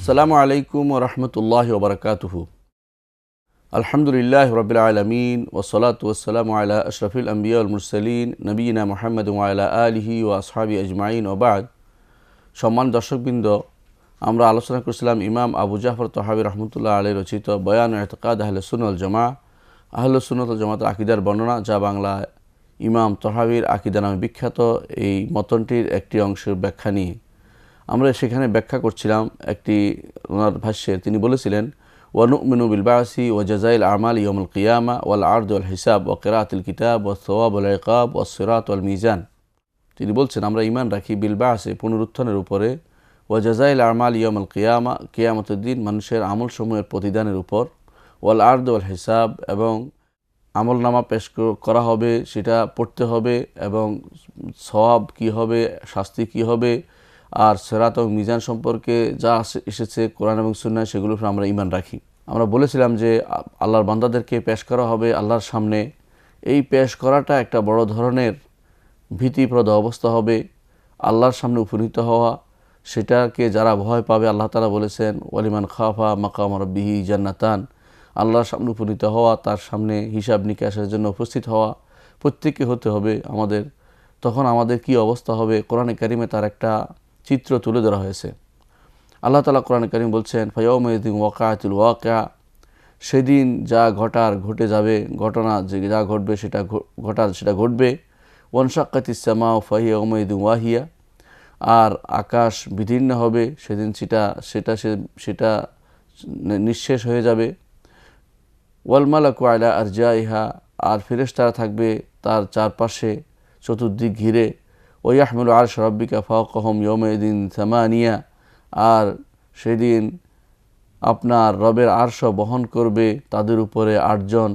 আসসালামু আলাইকুম ওয়া রাহমাতুল্লাহি ওয়া বারাকাতুহু। আলহামদুলিল্লাহি রাব্বিল আলামিন ওয়াসসালাতু ওয়াসসালামু আলা আশরাফিল আম্বিয়া ওয়াল মুরসালিন নবিয়িনা মুহাম্মদ ওয়া আলা আলিহি ওয়া আসহাবিহি আজমাইন ওয়া বা'দ। সম্মানিত দর্শকবৃন্দ, আমরা আলোচনা করছিলাম ইমাম আবু জাফর তাহাবী রাহমাতুল্লাহ আলাইহি রচিত বয়ান ইতিকাদ আহলে সুন্নাহ ওয়াল জামাআহ, আহলে সুন্নাহ ওয়াল জামাতের আকীদার বর্ণনা, যা বাংলায় ইমাম তাহাবীর আকীদা নামে বিখ্যাত। এই মতনটির একটি অংশের ব্যাখ্যা নিয়ে আমরা সেখানে ব্যাখ্যা করছিলাম। একটি ওনার ভাষ্যে তিনি বলেছিলেন, ওয়া নু'মিনু বিল বা'সি ওয়া জাযাইল আমাল ইয়াউমুল কিয়ামা ওয়াল আরদ ওয়াল হিসাব ওয়া কিরাআতিল কিতাব ওয়াস সাওয়াব ওয়াল ইকাব ওয়াস সিরাত ওয়াল মিজান। তিনি বলছেন, আমরা ঈমান রাখি বিল বা'সি, পুনরুত্থানের উপরে, ওয়া জাযাইল আমাল ইয়াউমুল কিয়ামা, কিয়ামতের দিন মানুষের আমলসমূহের প্রতিদানের উপর, ওয়াল আরদ ওয়াল হিসাব, এবং আমলনামা পেশ করা হবে, সেটা পড়তে হবে, এবং সওয়াব কি হবে, শাস্তি কি হবে, আর সিরাত ও মিজান সম্পর্কে যা এসেছে কোরআন এবং সুন্নাহ, সেগুলোর উপর আমরা ঈমান রাখি। আমরা বলেছিলাম যে আল্লাহর বান্দাদেরকে পেশ করা হবে আল্লাহর সামনে। এই পেশ করাটা একটা বড় ধরনের ভীতিপ্রদ অবস্থা হবে। আল্লাহর সামনে উপনীত হওয়া, সেটাকে যারা ভয় পাবে, আল্লাহ তাআলা বলেছেন, ওয়ালিমান খাফা মাকাম রাব্বিহি জান্নাতান। আল্লাহর সামনে উপনীত হওয়া, তার সামনে হিসাব নিকাশের জন্য উপস্থিত হওয়া, প্রত্যেককে হতে হবে আমাদের। তখন আমাদের কি অবস্থা হবে, কোরআনে কারিমে তার একটা চিত্র তুলে ধরা হয়েছে। আল্লাহ তাআলা কোরআনে কারিম বলছেন, ফায়াউমাইযিন ওয়াকাআতুল ওয়াকিআ, সেদিন যা ঘটে যাবে, ঘটনা যা ঘটবে সেটা ঘটবে। ওয়ানশাক্কাতিস সামাউ ফাহিয়া ইয়াউমাইযিন ওয়াহিয়া, আর আকাশ বিদীর্ণ হবে সেদিন, সেটা নিঃশেষ হয়ে যাবে। ওয়াল মালাকু আলা আরজাইহা, আর ফেরেশতারা থাকবে তার চারপাশে, চতুর্দিক ঘিরে। ওয়াহমিলু আরশ রাব্বিকা ফাওকাহুম ইয়াউমাইযিন সামানিয়া, আর সেদিন আপনার রবের আরশ বহন করবে তাদের উপরে 8 জন।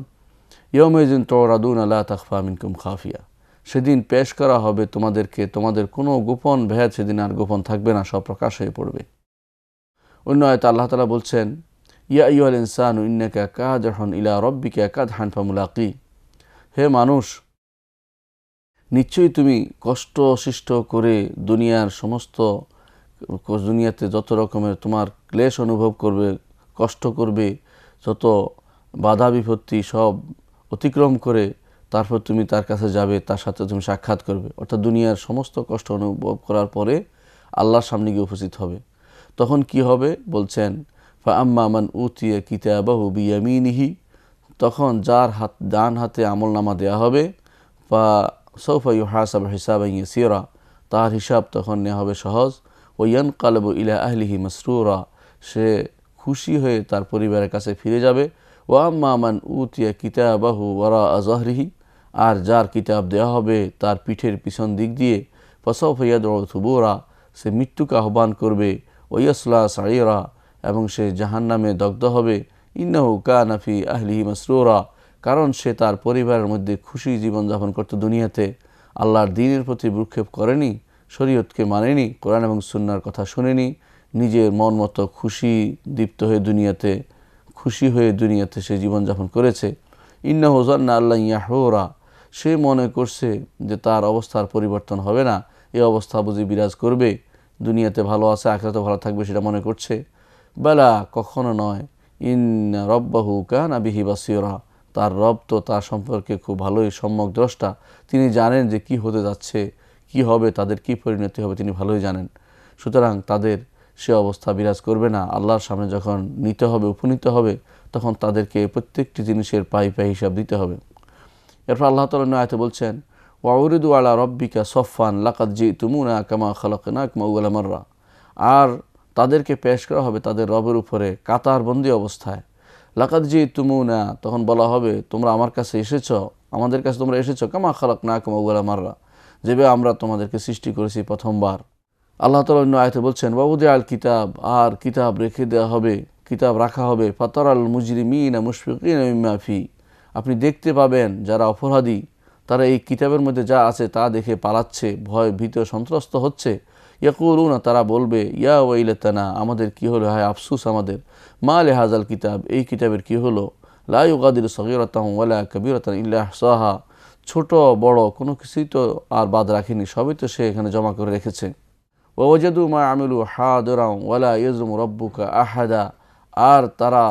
ইয়াউমাইযিন তুরাদুনা লা তাখফা মিনকুম খাফিয়া, সেদিন পেশ করা হবে তোমাদেরকে, তোমাদের কোনো গোপন ভেদ সেদিন আর গোপন থাকবে না, সব প্রকাশ হয়ে পড়বে। অন্য আয়াতে আল্লাহ তাআলা বলছেন, ইয়া আইয়ুহাল ইনসানু ইন্নাকা কাদিহুন ইলা রাব্বিকা কাদহান ফামুলাকি, হে মানুষ, নিশ্চয়ই তুমি কষ্ট সৃষ্ট করে দুনিয়াতে যত রকমের তোমার ক্লেশ অনুভব করবে, কষ্ট করবে, যত বাধা বিপত্তি সব অতিক্রম করে তারপর তুমি তার কাছে যাবে, তার সাথে তুমি সাক্ষাৎ করবে। অর্থাৎ দুনিয়ার সমস্ত কষ্ট অনুভব করার পরে আল্লাহর সামনে গিয়ে উপস্থিত হবে। তখন কি হবে বলছেন, ফা আম্মা মান উতিয়া কিতাবাহু বিয়ামিনিহি, তখন যার ডান হাতে আমলনামা দেয়া হবে, ফা সাউফা ইউহাসাবু হিসাবান ইয়াসীরা, তার হিসাব তখন নেওয়া হবে সহজ। ওয়া ইয়ানকালিবু ইলা আহলিহি মাসরুরা, সে খুশি হয়ে তার পরিবারের কাছে ফিরে যাবে। ওয়া আম্মা মান উতিয়া কিতাবাহু ওয়ারাআ যাহরিহি, আর যার কিতাব দেওয়া হবে তার পিঠের পিছন দিক দিয়ে, ফাসাউফা ইয়াদউ থুবুরা, সে মৃত্যুকে আহ্বান করবে। ওয়া ইয়াসলা সাঈরা, এবং সে জাহান্নামে দগ্ধ হবে। ইন্নাহু কানা ফি আহলিহি মাসরুরা, কারণ সে তার পরিবারের মধ্যে খুশি জীবনযাপন করত দুনিয়াতে, আল্লাহর দ্বীনের প্রতি ভ্রুক্ষেপ করেনি, শরীয়তকে মানেনি, কোরআন এবং সুন্নাহর কথা শুনেনি, নিজের মন মতো দীপ্ত হয়ে খুশি হয়ে দুনিয়াতে সে জীবনযাপন করেছে। ইন্নাহু যান্না আল্লা ইয়াহুরা, সে মনে করছে যে তার অবস্থার পরিবর্তন হবে না, এই অবস্থা বুঝি বিরাজ করবে, দুনিয়াতে ভালো আছে আখিরাতে ভালো থাকবে সেটা মনে করছে। বালা, কখনো নয়। ইন্না রব্বাহু কানা বিহি বাসীরা, তার রব তো তার সম্পর্কে খুব ভালোই সম্যক দ্রষ্টা, তিনি জানেন যে কি হতে যাচ্ছে, কি হবে, তাদের কি পরিণতি হবে তিনি ভালোই জানেন। সুতরাং তাদের সে অবস্থা বিরাজ করবে না। আল্লাহর সামনে যখন উপনীত হবে, তখন তাদেরকে প্রত্যেকটি জিনিসের পাই হিসাব দিতে হবে। এরপর আল্লাহ তাআলা আয়াতে বলছেন, ওয়াউরিদু আলা রব্বিকা সফফান লাকাদ জিতুমুনা কামা খালাকনাকুম আউওয়ালা মাররা, আর তাদেরকে পেশ করা হবে তাদের রবের উপরে কাতারবন্দি অবস্থায়। লাকাদ জিতুমুনা, তখন বলা হবে তোমরা আমাদের কাছে তোমরা এসেছো, কামা খালাকনাকুম আউওয়ালা মাররা, যেভাবে আমরা তোমাদেরকে সৃষ্টি করেছি প্রথমবার। আল্লাহ তাআলা অন্য আয়াতে বলছেন, ওয়াউদি আল কিতাব, আর কিতাব রাখা হবে। ফাতারাল মুজরিমিনা মুশফিকিনা মিম্মা ফি, আপনি দেখতে পাবেন যারা অপরাধী তারা এই কিতাবের মধ্যে যা আছে তা দেখে পালাচ্ছে, ভয় ভীত সন্ত্রস্ত হচ্ছে। ইয়াকুলুনা, তারা বলবে, ইয়া ওয়াইলাতানা, আমাদের কি হলো, হায় আফসুস আমাদের। মা লিহাযাল কিতাব, এই কিতাবের কি হলো। লা ইউগাদিরু সগীরাতান ওয়ালা কাবীরাতান ইল্লা আহসাহা, ছোট বড় কোনো কিছুই তো আর বাদ রাখেনি, সবই তো সে এখানে জমা করে রেখেছে। ওয়াজাদু মা আমিলু হাদিরান ওয়ালা ইয়াজলিমু রাব্বুকা আহাদা, আর তারা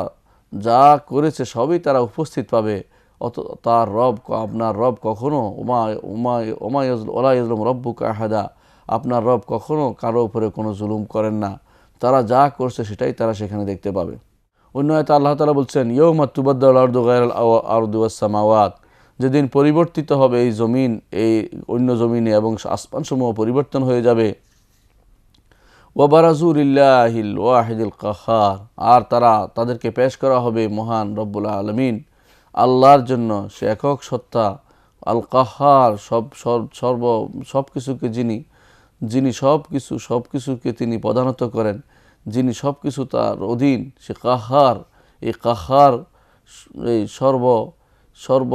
যা করেছে সবই তারা উপস্থিত পাবে, তার রব আপনার রব কখনো ওলা ইয়াজলিমু রাব্বুকা আহাদা, আপনার রব কখনো কারো উপরে কোনো জুলুম করেন না। তারা যা করছে সেটাই তারা সেখানে দেখতে পাবে। অন্য আয়াতে আল্লাহ তাআলা বলছেন ইয়াউমা তুবাদদালুল আরদু গায়রাল আরদি ওয়াস সামাওয়াত, যেদিন পরিবর্তিত হবে এই জমিন এই অন্য জমিনে এবং আসমানসমূহ পরিবর্তন হয়ে যাবে। ওয়াবারাজু লিল্লাহিল ওয়াহিদিল কাহ্হার, আর তাদেরকে পেশ করা হবে মহান রব্বুল আলামিন আল্লাহর জন্য, সে একক সত্তা, আল কাহ্হার, সব কিছুকে যিনি সব কিছুকে তিনি প্রধানত করেন, যিনি সব কিছু তার অধীন, সে কাহ্হার। এই কাহ্হার এই সর্ব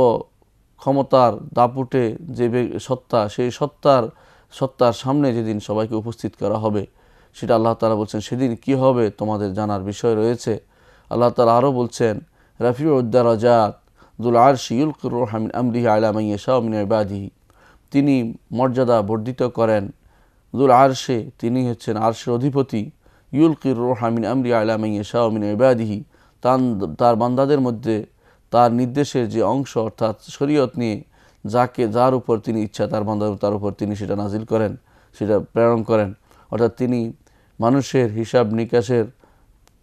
ক্ষমতার দাপুটে যে সত্তা, সেই সত্তার সামনে যেদিন সবাইকে উপস্থিত করা হবে, সেটা আল্লাহ তাআলা বলছেন সেদিন কি হবে তোমাদের জানার বিষয় রয়েছে। আল্লাহ তাআলা আরও বলছেন রাফিউদ দারাজাত যুল আরশি ইউলকির রূহা মিন আমরিহি আলা মান ইয়াশাউ মিন ইবাদিহি, তিনি মর্যাদা বর্ধিত করেন। যুল আরশে, তিনি হচ্ছেন আরশের অধিপতি। ইউলকির রূহা মিন আমরিহি আলা মান ইয়াশাউ মিন ইবাদিহি, তার বান্দাদের মধ্যে তার নির্দেশের যে অংশ অর্থাৎ শরীয়ত নিয়ে যার উপর তিনি ইচ্ছা তার বান্দাদের তার উপর তিনি সেটা নাজিল করেন, সেটা প্রেরণ করেন। অর্থাৎ তিনি মানুষের হিসাব নিকাশের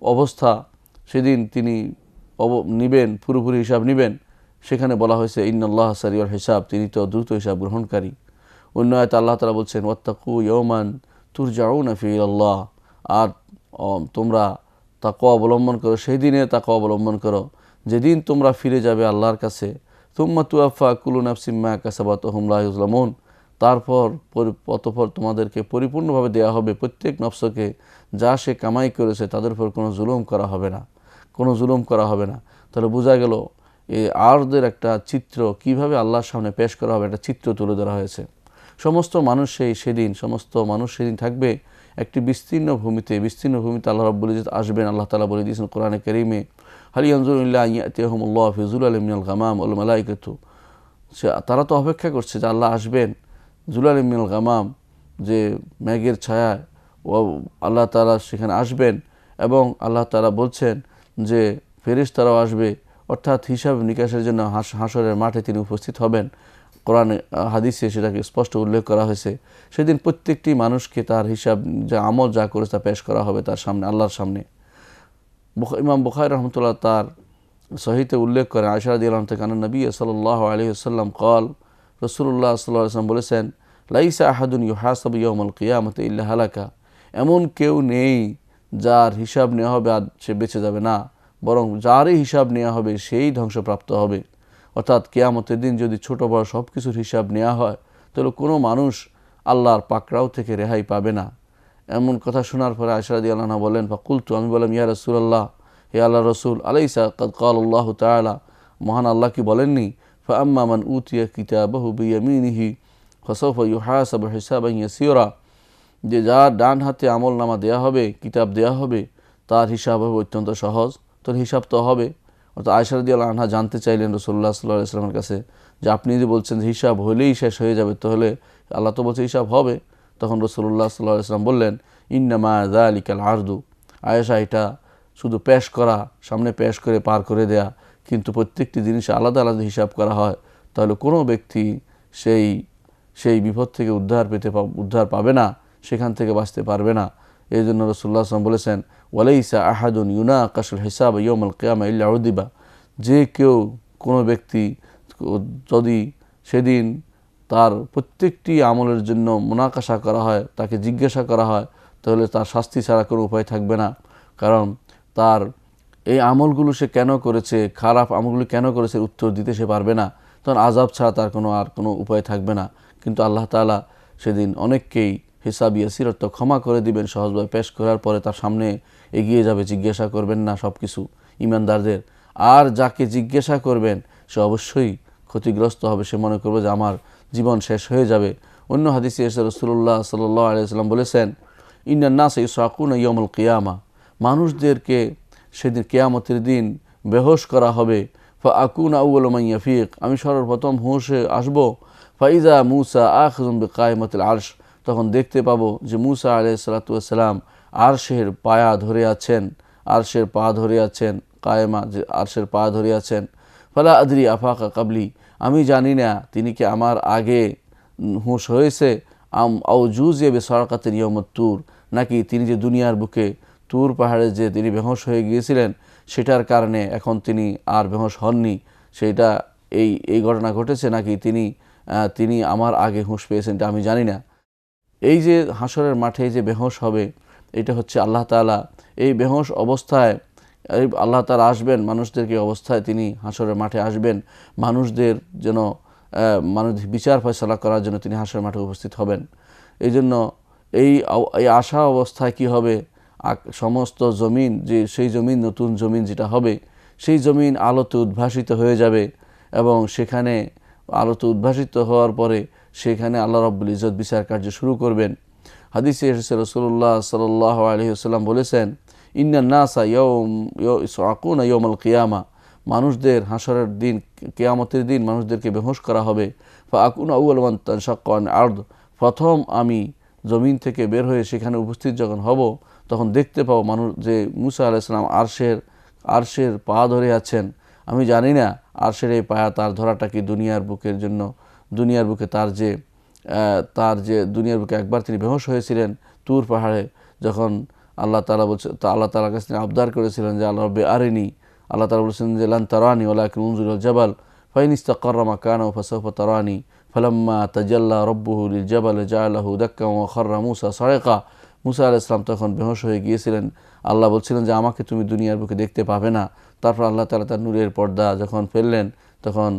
অবস্থা সেদিন তিনি নিবেন, পুরোপুরি হিসাব নিবেন। সেখানে বলা হয়েছে ইন্নাল্লাহ সারিউল হিসাব, তিনি তো দ্রুত হিসাব গ্রহণকারী। অন্য আয়াতে আল্লাহ তাআলা বলছেন ওয়াত্তাকু ইয়াওমান তুরজাউনা ফিহি ইলাল্লাহ, আর তোমরা তাকওয়া অবলম্বন করো, সেই দিনে তাকওয়া অবলম্বন করো যেদিন তোমরা ফিরে যাবে আল্লাহর কাছে। তুম্মা তুওয়াফা কুল্লু নাফসিম মা কাসাবাত ওয়া হুম লা ইউজলামুন, অতঃপর তোমাদেরকে পরিপূর্ণভাবে দেয়া হবে প্রত্যেক নফসকে যা সে কামাই করেছে, তাদের উপর কোনো জুলুম করা হবে না। তাহলে বোঝা গেল এই আরদের একটা চিত্র কিভাবে আল্লাহর সামনে পেশ করা হবে, একটা চিত্র তুলে ধরা হয়েছে। সমস্ত মানুষ সেদিন থাকবে একটি বিস্তীর্ণ ভূমিতে আল্লাহ রাব্বুল ইজ্জত আসবেন। আল্লাহ তাআলা বলে দিয়েছেন কোরআনে কারীমে হাল ইয়ানজুরুনা ইল্লা আন ইয়াতিয়াহুমুল্লাহু ফি যুলালিন মিনাল গামাম ওয়াল মালায়েকাতু, তারা তো অপেক্ষা করছে যে আল্লাহ আসবেন যুলালিন মিনাল গামাম, যে মেঘের ছায়ায়, ও আল্লাহ তাআলা সেখানে আসবেন। এবং আল্লাহ তাআলা বলছেন যে ফেরেশতারাও আসবে, অর্থাৎ হিসাব নিকাশের জন্য হাসরের মাঠে তিনি উপস্থিত হবেন। কোরআনে হাদিসে সেটাকে স্পষ্ট উল্লেখ করা হয়েছে। সেদিন প্রত্যেকটি মানুষকে তার হিসাব যা আমল যা করেছে তা পেশ করা হবে তার সামনে, আল্লাহর সামনে। ইমাম বুখারী রাহমাতুল্লাহ তার সহিতে উল্লেখ করেন আয়েশা রাদিয়াল্লাহু আনহা থেকে নবী সাল্লাল্লাহু আলাইহি ওয়াসাল্লাম قال, রাসূলুল্লাহ সাল্লাল্লাহু আলাইহি ওয়াসাল্লাম বলেছেন লাইসা আহাদুন ইউহাসাবু ইয়াওমাল কিয়ামাতি ইল্লা হালাকা, এমন কেউ নেই যার হিসাব নেওয়া হবে আর সে বেঁচে যাবে না, বরং যারই হিসাব নেওয়া হবে সেই ধ্বংসপ্রাপ্ত হবে। অর্থাৎ কিয়ামতের দিন যদি ছোট বড় সব কিছুর হিসাব নেওয়া হয় তাহলে কোনো মানুষ আল্লাহর পাকড়াও থেকে রেহাই পাবে না। এমন কথা শোনার পরে আয়েশা রাদিয়াল্লাহু আনহা বলেন ফাকুলতু, আমি বললাম ইয়া রাসূলুল্লাহ, হে আল্লাহ রসুল, আলাইসা কাদ ক্বালাল্লাহু তাআলা, মহান আল্লাহ কি বলেননি ফাআম্মা মান উতিয়া কিতাবাহু বিয়ামিনিহি ফাসাউফা ইউহাসাবু হিসাবান ইয়াসীরা, যে যার ডান হাতে আমল নামা দেওয়া হবে, কিতাব দেওয়া হবে, তার হিসাব হবে অত্যন্ত সহজ। তোর হিসাব তো হবে। অর্থাৎ আয়েশা রাদিয়াল্লাহু আনহা জানতে চাইলেন রাসূলুল্লাহ সাল্লাল্লাহু আলাইহি ওয়াসাল্লামের কাছে যে আপনি যদি বলছেন যে হিসাব হলেই শেষ হয়ে যাবে, তাহলে আল্লাহ তো বলছে হিসাব হবে। তখন রাসূলুল্লাহ সাল্লাল্লাহু আলাইহি ওয়াসাল্লাম বললেন ইন্নামা যালিকাল আরদু, আয়েশা এটা শুধু পেশ করা, সামনে পেশ করে পার করে দেয়া, কিন্তু প্রত্যেকটি জিনিস আলাদা আলাদা হিসাব করা হয়, তাহলে কোনো ব্যক্তি সেই বিপদ থেকে উদ্ধার পাবে না, সেখান থেকে বাঁচতে পারবে না। এই জন্য রাসূলুল্লাহ সাল্লাল্লাহু আলাইহি ওয়াসাল্লাম বলেছেন ওয়ালাইসা আহাদুন ইউনাকাশুল হিসাব ইয়াউমাল কিয়ামা ইল্লা উদিবা, যে কেউ কোনো ব্যক্তি যদি সেদিন তার প্রত্যেকটি আমলের জন্য মুনাকাশা করা হয়, তাকে জিজ্ঞাসা করা হয়, তাহলে তার শাস্তি ছাড়া কোনো উপায় থাকবে না। কারণ তার এই আমলগুলো সে কেন করেছে, খারাপ আমলগুলো কেন করেছে উত্তর দিতে সে পারবে না, তখন আযাব ছাড়া তার কোনো উপায় থাকবে না। কিন্তু আল্লাহ তাআলা সেদিন অনেককেই হিসাব ইয়াসির অর্থ ক্ষমা করে দিবেন, সহজভাবে পেশ করার পরে তার সামনে এগিয়ে যাবে, জিজ্ঞাসা করবেন না সব কিছু ঈমানদারদের। আর যাকে জিজ্ঞাসা করবেন সে অবশ্যই ক্ষতিগ্রস্ত হবে, সে মনে করবে যে আমার জীবন শেষ হয়ে যাবে। অন্য হাদিসে এসে রাসূলুল্লাহ সাল্লাল্লাহু আলাইহি ওয়াসাল্লাম বলেছেন ইন্নান নাসা ইউসআকুনা ইয়াউমাল কিয়ামা, মানুষদেরকে সেদিন কিয়ামতের দিন বেহোশ করা হবে। ফাআকুনা আউয়ালু মান ইয়াফিক, আমি সর্বপ্রথম হুঁশে আসব। ফাইজা মূসা আখিযুন বিকাইমাতিল আরশ, তখন দেখতে পাবো যে মুসা আলাইহিস সালাতু ওয়াস সালাম আরশের পায়া ধরে আছেন, আরশের পা ধরে আছেন, কায়েমা যে আরশের পা ধরে আছেন। ফালা আদরি আফাকা কাবলি, আমি জানি না তিনি কি আমার আগে হুঁশ হয়েছে, আও জুজিয়া বিসারাকাতিন ইয়াউমুত তুর, নাকি তিনি যে দুনিয়ার বুকে তুর পাহাড়ে যে তিনি বেহুঁশ হয়ে গিয়েছিলেন সেটার কারণে এখন তিনি আর বেহুঁশ হননি, সেটা এই ঘটনা ঘটেছে, নাকি তিনি আমার আগে হুঁশ পেয়েছেন, এটা আমি জানি না। এই যে হাসরের মাঠে যে বেহুঁশ হবে, এটা হচ্ছে আল্লাহ তাআলা এই বেহুঁশ অবস্থায় আল্লাহ তাআলা আসবেন মানুষদেরকে অবস্থায়, তিনি হাসরের মাঠে আসবেন মানুষদের যেন মানুষ বিচার ফয়সালা করার জন্য তিনি হাসরের মাঠে উপস্থিত হবেন। এই জন্য এই আশা অবস্থায় কি হবে, সমস্ত জমিন যে সেই জমিন নতুন জমিন যেটা হবে সেই জমিন আলোতে উদ্ভাসিত হয়ে যাবে এবং সেখানে আলোতে উদ্ভাসিত হওয়ার পরে সেখানে আল্লাহ রাব্বুল ইজ্জত বিচার কার্য শুরু করবেন। হাদিসে এসেছে রাসূলুল্লাহ সাল্লাল্লাহু আলাইহি ওয়াসাল্লাম বলেছেন, ইন্নান নাসা ইয়াউমুনা ইয়াউমাল কিয়ামা, মানুষদের হাসরের দিন কিয়ামতের দিন মানুষদেরকে বেহুঁশ করা হবে। ফাআকুনু আউয়াল মান তানশাক্কু আন আরদ, প্রথম আমি জমিন থেকে বের হয়ে সেখানে উপস্থিত যখন হব তখন দেখতে পাবো মানুষ যে মুসা আলাইহিস সালাম আরশের পা ধরে আছেন। আমি জানি না আরশের এই পায়া তার ধরাটা কি দুনিয়ার বুকের জন্য, দুনিয়ার বুকে তার যে দুনিয়ার বুকে একবার তিনি বেহুঁশ হয়েছিলেন তুর পাহাড়ে, যখন আল্লাহ তাআলার কাছে তিনি আবদার করেছিলেন যে আল্লাহ রাব্বি আরিনি, আল্লাহ তাআলা বলেছেন যে লান তারানি ওয়ালাকিন উনজুরিল জাবাল ফাইন ইসতাকাররা মাকানাহু ফাসাউফা তারানি ফালাম্মা তাজাল্লা রাব্বুহু লিল জাবালি জাআলাহু দাক্কান ওয়া খাররা মূসা সাইকা। মুসা আলাইহিস সালাম তখন বেহুঁশ হয়ে গিয়েছিলেন, আল্লাহ বলছিলেন যে আমাকে তুমি দুনিয়ার বুকে দেখতে পাবে না। তারপর আল্লাহ তাআলা তার নূরের পর্দা যখন ফেললেন তখন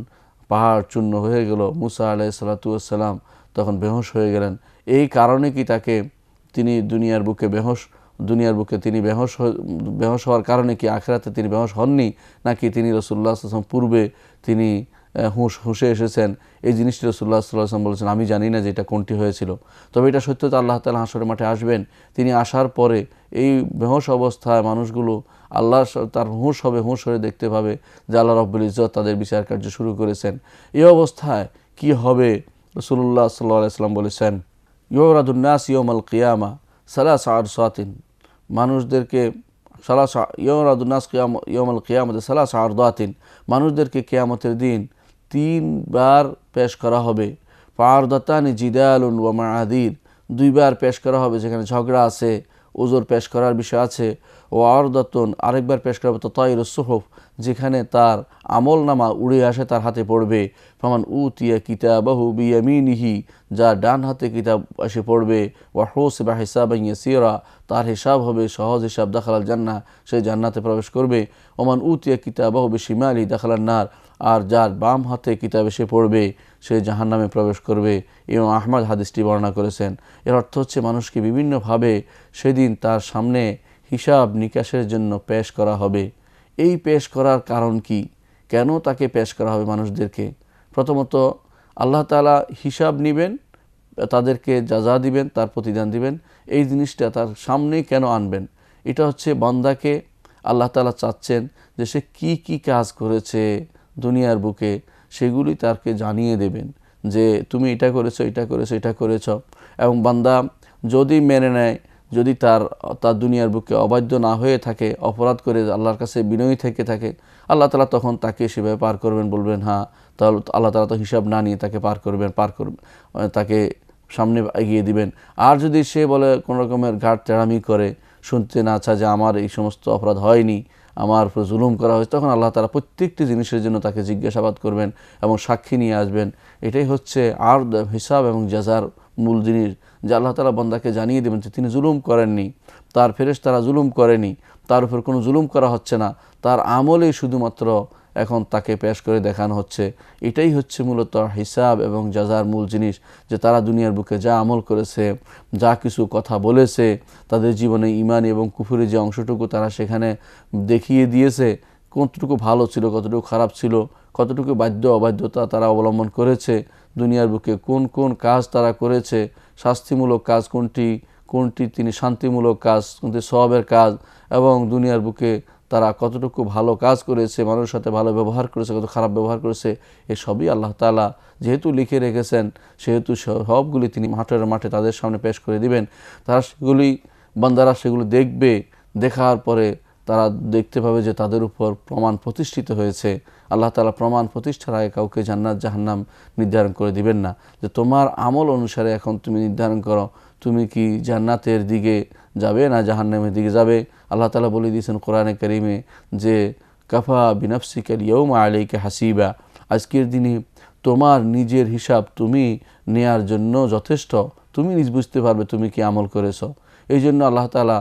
পাহাড় চূর্ণ হয়ে গেল, মুসা আলাইহিস সালাতু ওয়াস সালাম তখন বেহুঁশ হয়ে গেলেন। এই কারণে কি তিনি দুনিয়ার বুকে তিনি বেহুঁশ হওয়ার কারণে কি আখিরাতে তিনি বেহুঁশ হননি, নাকি তিনি রাসূলুল্লাহ সাল্লাল্লাহু আলাইহি ওয়াসাল্লাম পূর্বে তিনি হুঁশে এসেছেন? এই জিনিসটি রাসূলুল্লাহ সাল্লাল্লাহু আলাইহি ওয়াসাল্লাম বলেছেন, আমি জানি না যে এটা কোনটি হয়েছিল। তবে এটা সত্য যে আল্লাহ তাআলা হাসরের মাঠে আসবেন। তিনি আসার পরে এই বেহুঁশ অবস্থায় মানুষগুলো তার হুঁশ হয়ে দেখতে পাবে যে আল্লাহ রাব্বুল ইজ্জত তাদের বিচার কার্য শুরু করেছেন। এই অবস্থায় কি হবে? রাসূলুল্লাহ সাল্লাল্লাহু আলাইহি ওয়াসাল্লাম বলেছেন, ইউরাদুন নাস ইয়াউমাল কিয়ামা সালাসা আরসাতিন, মানুষদেরকে ইউরাদুন নাস ইয়াউমাল কিয়ামাতি সালাসা আরদাতিন, মানুষদেরকে কিয়ামতের দিন 3 বার পেশ করা হবে। ফারদাতানি জিদালুন ওয়া মাআদির, 2 বার পেশ করা হবে যেখানে ঝগড়া আছে, ওজোর পেশ করার বিষয় আছে। ও আরদাতুন, আরেকবার পেশ করা হবে তাতাইরুস সুহুফ, যেখানে তার আমল নামা উড়ে আসে তার হাতে পড়বে। ফামান উতিয়া কিতাবাহু বিয়ামিনিহি, যার ডান হাতে কিতাব এসে পড়বে। ওয়া হুসিবা হিসাবান ইয়াসীরা, তার হিসাব হবে সহজ হিসাব। দাখালাল জান্নাহ, সে জান্নাতে প্রবেশ করবে। ওমান উতিয়া কিতাবাহু বিশিমালি দাখালান নার, আর যার বাম হাতে কিতাব এসে পড়বে সে জাহান্নামে প্রবেশ করবে। ইমাম আহমদ হাদিসটি বর্ণনা করেছেন। এর অর্থ হচ্ছে মানুষকে বিভিন্নভাবে সেদিন তার সামনে হিসাব নিকাশের জন্য পেশ করা হবে। এই পেশ করার কারণ কি? কেন তাকে পেশ করা হবে মানুষদেরকে? প্রথমত আল্লাহ তাআলা হিসাব নেবেন, তাদেরকে যাজা দিবেন, তার প্রতিদান দিবেন। এই জিনিসটা তার সামনেই কেন আনবেন? এটা হচ্ছে বান্দাকে আল্লাহ তাআলা চাচ্ছেন যে সে কি কাজ করেছে দুনিয়ার বুকে, সেগুলি তাকে জানিয়ে দেবেন যে তুমি এটা করেছো, এটা করেছো। এবং বান্দা যদি মেনে নেয়, যদি তার দুনিয়ার বুকে অবাধ্য না হয়ে থাকে, অপরাধ করে আল্লাহর কাছে বিনয়ী থেকে থাকে, আল্লাহ তাআলা তখন তাকে সেভাবে পার করবেন, বলবেন হ্যাঁ, তাহলে আল্লাহ তাআলা তো হিসাব না নিয়ে তাকে পার করবেন, তাকে সামনে এগিয়ে দিবেন। আর যদি সে বলে কোনো রকমের ঘাট তেড়ামি করে, শুনতে না চায় যে আমার এই সমস্ত অপরাধ হয়নি, আমার উপর জুলুম করা হয়েছে, তখন আল্লাহ তাআলা প্রত্যেকটি জিনিসের জন্য তাকে জিজ্ঞাসাবাদ করবেন এবং সাক্ষী নিয়ে আসবেন। এটাই হচ্ছে আর হিসাব এবং জাযার মূল জিনিস, যে আল্লাহ তাআলা বান্দাকে জানিয়ে দেবেন যে তিনি জুলুম করেননি, তার ফেরেশতারা জুলুম করেনি, তার উপর কোনো জুলুম করা হচ্ছে না, তার আমলেই শুধুমাত্র এখন তাকে পেশ করে দেখানো হচ্ছে। এটাই হচ্ছে মূলত হিসাব এবং জাযার মূল জিনিস, যে তারা দুনিয়ার বুকে যা আমল করেছে, যা কিছু কথা বলেছে, তাদের জীবনে ঈমানি এবং কুফরি যে অংশটুকু তারা সেখানে দেখিয়ে দিয়েছে, কতটুকু ভালো ছিল, কতটুকু খারাপ ছিল, কতটুকু বাধ্য অবাধ্যতা তারা অবলম্বন করেছে, দুনিয়ার বুকে কোন কাজ তারা করেছে, শাস্তিমূলক কাজ কোনটি তিনি শান্তিমূলক কাজ, কোনটি সওয়াবের কাজ, এবং দুনিয়ার বুকে তারা কতটুকু ভালো কাজ করেছে, মানুষের সাথে ভালো ব্যবহার করেছে, কত খারাপ ব্যবহার করেছে, এসবই আল্লাহ তাআলা যেহেতু লিখে রেখেছেন সেহেতু সবগুলি তিনি মাঠে তাদের সামনে পেশ করে দিবেন। তারা সেগুলি বান্দারা সেগুলো দেখবে, দেখার পরে তারা দেখতে পাবে যে তাদের উপর প্রমাণ প্রতিষ্ঠিত হয়েছে। আল্লাহ তাআলা প্রমাণ প্রতিষ্ঠার আগে কাউকে জান্নাত জাহান্নাম নির্ধারণ করে দিবেন না, যে তোমার আমল অনুসারে এখন তুমি নির্ধারণ করো তুমি কি জান্নাতের দিকে যাবে না জাহান্নামের দিকে যাবে। আল্লাহ তাআলা বলে দিয়েছেন কোরআনে কারীমে যে কাফা বিনাফসিকাল ইয়াউমা আলাইকা হাসিবা, আজকের দিনে তোমার নিজের হিসাব তুমি নেয়ার জন্য যথেষ্ট, তুমি নিজ বুঝতে পারবে তুমি কি আমল করেছো। এই জন্য আল্লাহ তাআলা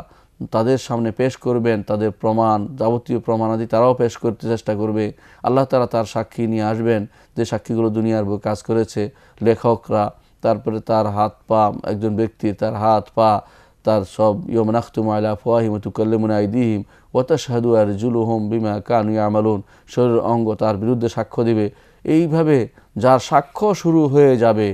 তাদের সামনে পেশ করবেন তাদের প্রমাণ, যাবতীয় প্রমাণাদি তারাও পেশ করতে চেষ্টা করবে। আল্লাহ তাআলা তার সাক্ষী নিয়ে আসবেন, যে সাক্ষীগুলো দুনিয়ার বুকে কাজ করেছে, লেখকরা, তারপরে তার হাত পা, একজন ব্যক্তির তার হাত পা, তার সব ইয়াউমা নাখতিমু আলা আফওয়াহিহিম ওয়া তুকাল্লিমুনা আইদিহিম ওয়া তাশহাদু আরজুলুহুম বিমা কানু ইয়ামালুন, শরীরের অঙ্গ তার বিরুদ্ধে সাক্ষ্য দিবে। এইভাবে যার সাক্ষ্য শুরু হয়ে যাবে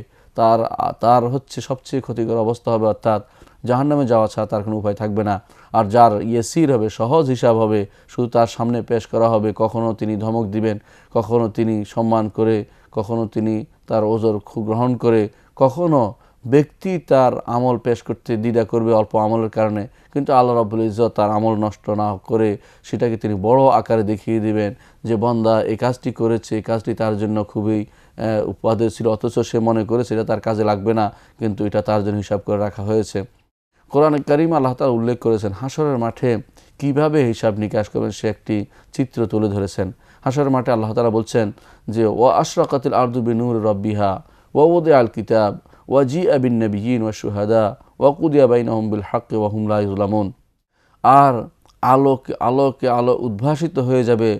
তার হচ্ছে সবচেয়ে ক্ষতিকর অবস্থা হবে, অর্থাৎ জাহান্নামে যাওয়া ছাড়া তার কোনো উপায় থাকবে না। আর যার ইয়েসির হবে, সহজ হিসাব হবে, শুধু তার সামনে পেশ করা হবে, কখনো তিনি ধমক দিবেন, কখনো তিনি সম্মান করে, কখনো তিনি তার ওজর গ্রহণ করে, কখনো ব্যক্তি তার আমল পেশ করতে দ্বিধা করবে অল্প আমলের কারণে, কিন্তু আল্লাহ রাব্বুল ইজ্জত তার আমল নষ্ট না করে সেটাকে তিনি বড় আকারে দেখিয়ে দিবেন যে বান্দা এই কাজটি করেছে, এই কাজটি তার জন্য খুবই উপাদেয় ছিল, অথচ সে মনে করেছে এটা তার কাজে লাগবে না, কিন্তু এটা তার জন্য হিসাব করে রাখা হয়েছে। কোরআনে কারীম আল্লাহ তাআলা উল্লেখ করেছেন হাশরের মাঠে কিভাবে হিসাব নিকাশ করবেন, সে একটি চিত্র তুলে ধরেছেন। হাশরের মাঠে আল্লাহ তাআলা বলছেন যে ওয়া আশরাকাতিল আরদু বিনূরি রাব্বিহা ওয়া উদিআল কিতাব ওয়া জিআ বিন নাবিয়্যিন ওয়া শুহাদা ওয়া কুদিয়া বাইনাহুম বিল হাক্কি ওয়া হুম লা ইউযলামুন। আর আলো উদ্ভাসিত হয়ে যাবে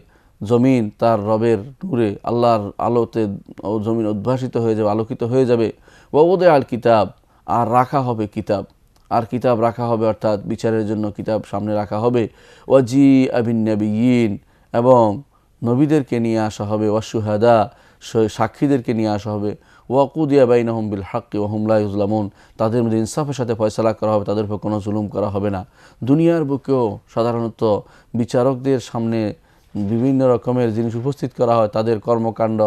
জমিন তার রবের নূরে, আল্লাহর আলোতে জমিন উদ্ভাসিত হয়ে যাবে, আলোকিত হয়ে যাবে। ওয়া উদিআল কিতাব, আর রাখা হবে কিতাব, আর কিতাব রাখা হবে, অর্থাৎ বিচারের জন্য কিতাব সামনে রাখা হবে। ওয়াজি আবিন নবিয়িন, এবং নবীদেরকে নিয়ে আসা হবে, ওয়াশুহাদা, সাক্ষীদেরকে নিয়ে আসা হবে। ওয়াকুদিয়া বাইনাহুম বিল হাক্কি ওয়া হুম লা ইউযলামুন, তাদের মধ্যে ইনসাফের সাথে ফয়সালা করা হবে, তাদের উপর কোনো জুলুম করা হবে না। দুনিয়ার বুকেও সাধারণত বিচারকদের সামনে বিভিন্ন রকমের জিনিস উপস্থিত করা হয় তাদের কর্মকাণ্ড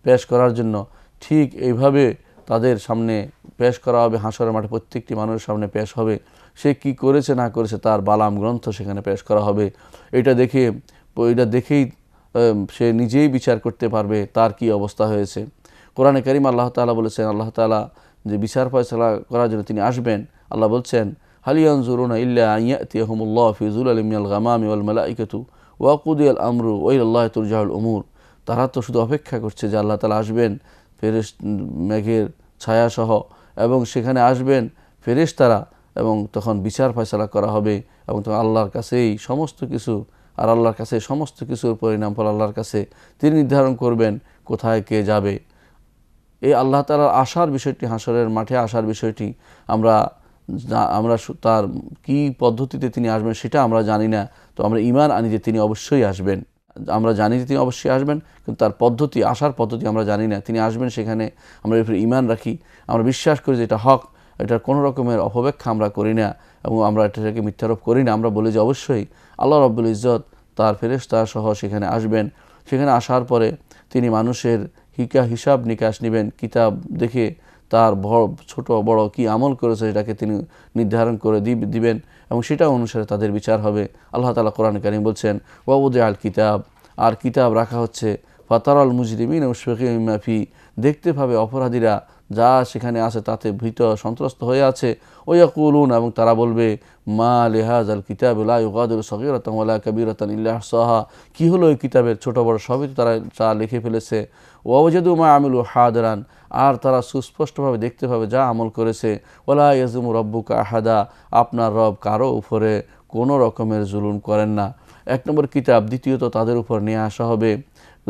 পেশ করার জন্য, ঠিক এইভাবে তাদের সামনে পেশ করা হবে। হাশরের মাঠে প্রত্যেকটি মানুষের সামনে পেশ হবে, সে কি করেছে না করেছে তার বালাম গ্রন্থ সেখানে পেশ করা হবে। এটা দেখেই সে নিজেই বিচার করতে পারবে তার কি অবস্থা হয়েছে। কোরআনে কারীম আল্লাহ তাআলা বলেছেন, আল্লাহ তাআলা যে বিচার ফয়সালা করার জন্য তিনি আসবেন, আল্লাহ বলছেন হাল ইয়ানজুরুনা ইল্লা আন ইয়াতিয়াহুমুল্লাহু ফি যুলালিম মিনাল গামামি ওয়াল মালাইকাতু ওয়া কুদিয়াল আমরু ওয়া ইলাল্লাহি তুরজাউল উমুর। তারা তো শুধু অপেক্ষা করছে যে আল্লাহ তাআলা আসবেন মেঘের ছায়াসহ, এবং সেখানে আসবেন ফেরেশতারা, এবং তখন বিচার ফয়সালা করা হবে, এবং তখন আল্লাহর কাছেই সমস্ত কিছু, আর আল্লাহর কাছে সমস্ত কিছুর পরিণাম ফল আল্লাহর কাছে, তিনি নির্ধারণ করবেন কোথায় কে যাবে। এই আল্লাহ তাআলার আসার বিষয়টি, হাশরের মাঠে আসার বিষয়টি আমরা তার কি পদ্ধতিতে তিনি আসবেন সেটা আমরা জানি না, তো আমরা ঈমান আনি যে তিনি অবশ্যই আসবেন। আমরা জানি যে তিনি অবশ্যই আসবেন, কিন্তু তার পদ্ধতি, আসার পদ্ধতি আমরা জানি না। তিনি আসবেন সেখানে আমরা এর উপরে ঈমান রাখি, আমরা বিশ্বাস করি যে এটা হক, এটার কোনো রকমের অপব্যাখ্যা আমরা করি না, এবং আমরা এটাকে মিথ্যারোপ করি না। আমরা বলি যে অবশ্যই আল্লাহ রাব্বুল ইজ্জত তার ফেরেশতা সহ সেখানে আসবেন। সেখানে আসার পরে তিনি মানুষের হিসাব নিকাশ নেবেন, কিতাব দেখে তার ছোট বড় কি আমল করেছে সেটাকে তিনি নির্ধারণ করে দিবেন, এবং সেটা অনুসারে তাদের বিচার হবে। আল্লাহ তাআলা কোরআনে কারীম বলছেন ওয়া উদিআল কিতাব, আর কিতাব রাখা হচ্ছে। ফাতারাল মুজরিমিনা মুশফিকিনা মিম্মা ফি, দেখতে পাবে অপরাধীরা যা সেখানে আছে তাতে ভীত সন্ত্রস্ত হয়ে আছে। ওয়াকুলুন, এবং তারা বলবে মা লিহাযাল কিতাবি লা ইউগাদিরু সগীরাতান ওয়ালা কাবীরাতান ইল্লা আহসাহা, কি হলো এই কিতাবের ছোট বড় সবই তো তারা যা লিখে ফেলেছে। ওয়াওয়াজাদু মা আমিলু হাদিরান, আর তারা সুস্পষ্টভাবে দেখতে পাবে যা আমল করেছে। ওয়ালা ইয়াজলিমু রাব্বুকা আহাদা, আপনার রব কারো উপরে কোনো রকমের জুলুম করেন না। এক নম্বর কিতাব। দ্বিতীয়ত তাদের উপর নিয়ে আসা হবে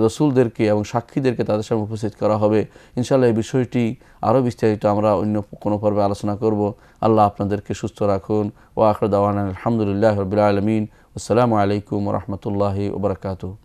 রসুলদেরকে এবং সাক্ষীদেরকে তাদের সামনে উপস্থিত করা হবে। ইনশাআল্লাহ এই বিষয়টি আরও বিস্তারিত আমরা অন্য কোনো পর্বে আলোচনা করব। আল্লাহ আপনাদেরকে সুস্থ রাখুন। ওয়া আখিরু দাওয়ানা আলহামদুলিল্লাহি রাব্বিল আলামিন। আসসালামু আলাইকুম ওয়া রাহমাতুল্লাহি ওয়া বারাকাতুহু।